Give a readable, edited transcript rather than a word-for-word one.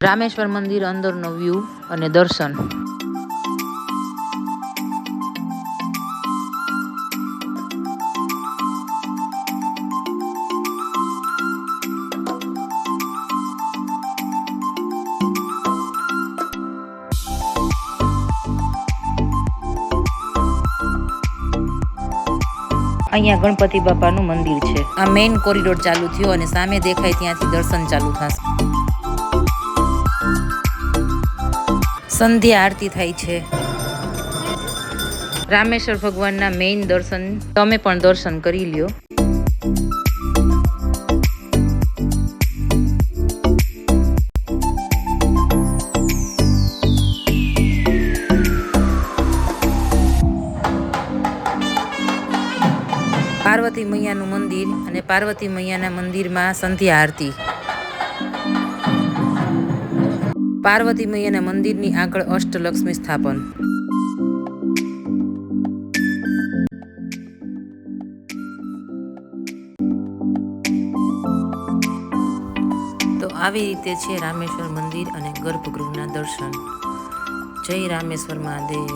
રામેશ્વર મંદિર અંદરનો વ્યૂ અને દર્શન. અહીંયા ગણપતિ બાપાનું મંદિર છે. આ મેઇન કોરિડોર ચાલુ થયો અને સામે દેખાય ત્યાંથી દર્શન ચાલુ થશે. સંધ્યા આરતી થાય છે. રામેશ્વર ભગવાનના મેઇન દર્શન તમે પણ દર્શન કરી લ્યો. પાર્વતી મૈયાનું મંદિર અને પાર્વતી મૈયાના મંદિરમાં સંધ્યા આરતી. પાર્વતી મૈયાના મંદિરની આગળ અષ્ટલક્ષ્મી સ્થાપન. તો આવી રીતે છે રામેશ્વર મંદિર અને ગર્ભગૃહના દર્શન. જય રામેશ્વર મહાદેવ.